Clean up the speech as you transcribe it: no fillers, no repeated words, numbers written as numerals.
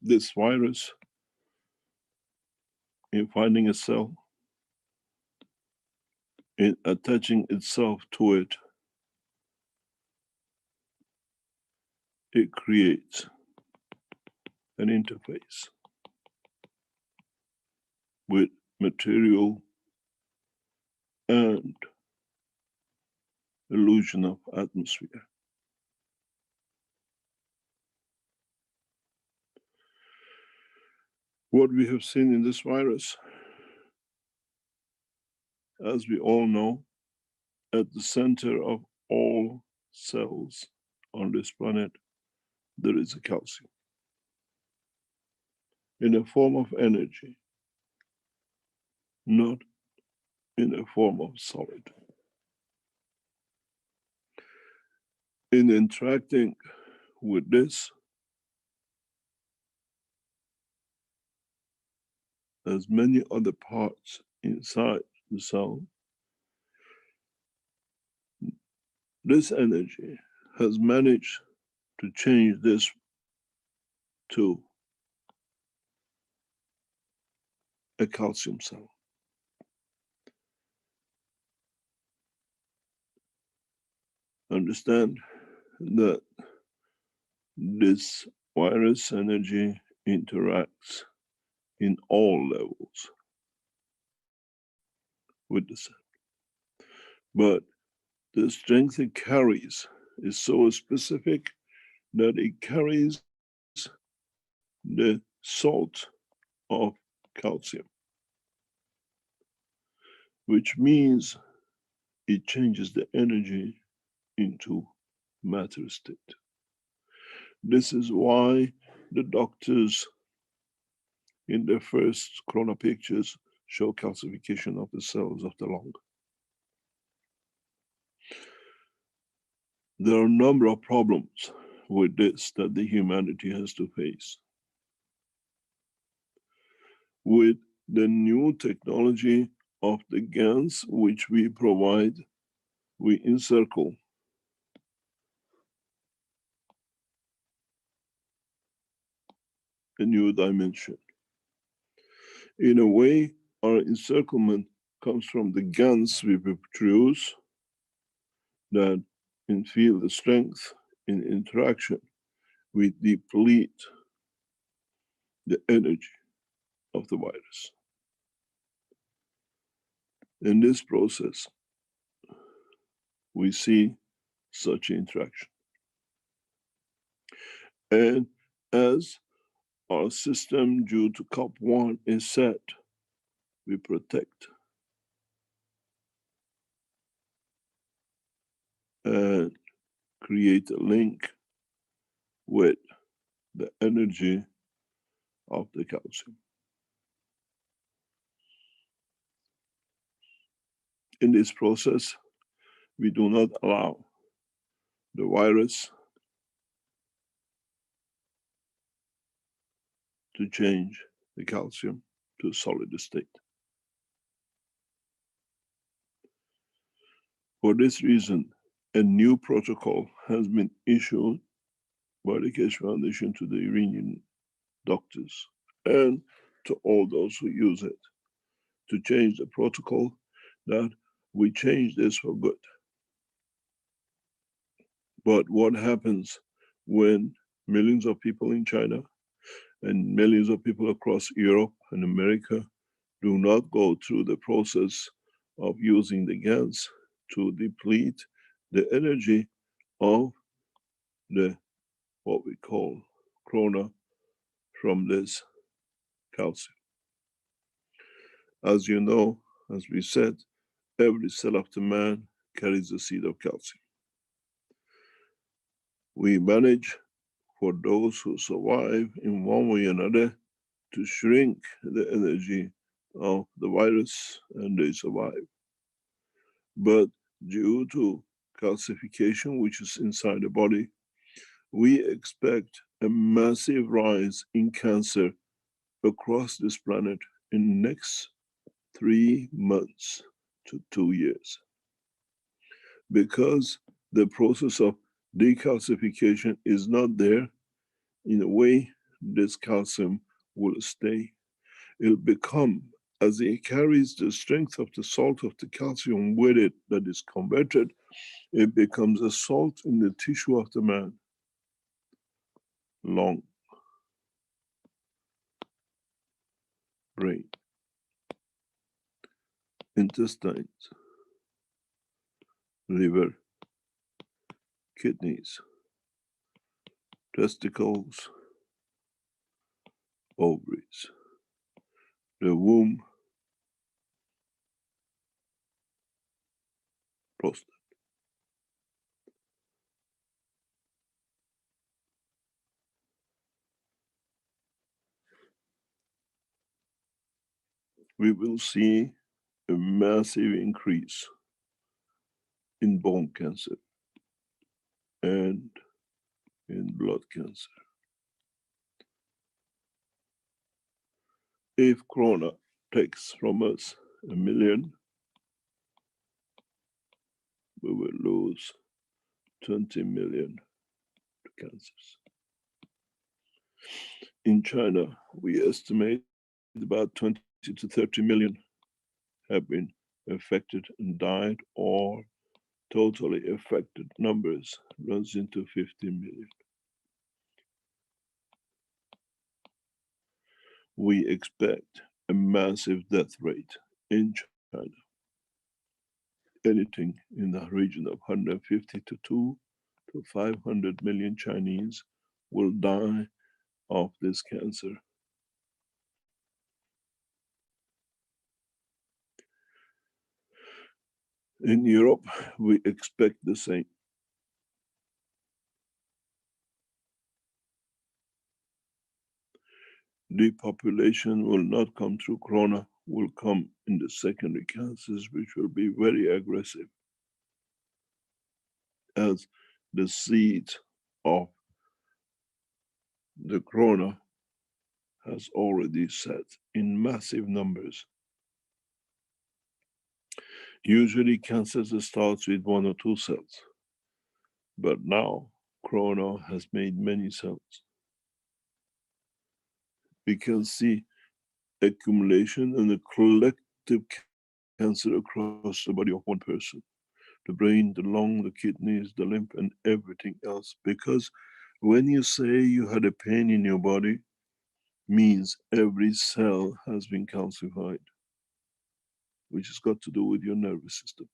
this virus, in finding a cell, in attaching itself to it, it creates an interface with material and illusion of atmosphere. What we have seen in this virus, as we all know, at the center of all cells on this planet, there is a calcium in a form of energy, not in a form of solid. In interacting with this, as many other parts inside the cell, this energy has managed to change this to a calcium cell. Understand that this virus energy interacts in all levels with the cell. But the strength it carries is so specific that it carries the salt of calcium, which means it changes the energy into matter state. This is why the doctors in their first corona pictures show calcification of the cells of the lung. There are a number of problems with this that the humanity has to face. With the new technology of the GANs which we provide, we encircle a new dimension. In a way, our encirclement comes from the GANs we produce that in field strength, in interaction, we deplete the energy of the virus. In this process, we see such interaction. And as our system due to COP1 is set, we protect and create a link with the energy of the calcium. In this process, we do not allow the virus to change the calcium to a solid state. For this reason, a new protocol has been issued by the Keshe Foundation to the Iranian doctors and to all those who use it to change the protocol, that we change this for good. But what happens when millions of people in China and millions of people across Europe and America do not go through the process of using the GANs to deplete the energy of the what we call corona from this calcium? As you know, as we said, every cell of the man carries a seed of calcium. We manage, for those who survive in one way or another, to shrink the energy of the virus, and they survive. But due to calcification, which is inside the body, we expect a massive rise in cancer across this planet in the next 3 months to 2 years. Because the process of decalcification is not there, in a way, this calcium will stay. It'll become, as it carries the strength of the salt of the calcium with it that is converted, it becomes a salt in the tissue of the man. Lung, brain, intestines, liver, kidneys, testicles, ovaries, the womb, prostate. We will see a massive increase in bone cancer and in blood cancer. If Corona takes from us 1 million, we will lose 20 million to cancers. In China, we estimate about 20 to 30 million have been affected and died, or totally affected numbers runs into 15 million. We expect a massive death rate in China. Anything in the region of 150 to 2 to 500 million Chinese will die of this cancer. In Europe, we expect the same. Depopulation will not come through Corona, will come in the secondary cancers, which will be very aggressive, as the seed of the Corona has already set in massive numbers. Usually cancers starts with 1 or 2 cells, but now Corona has made many cells. We can see accumulation and a collective cancer across the body of one person, the brain, the lung, the kidneys, the lymph, and everything else. Because when you say you had a pain in your body, means every cell has been calcified, which has got to do with your nervous system.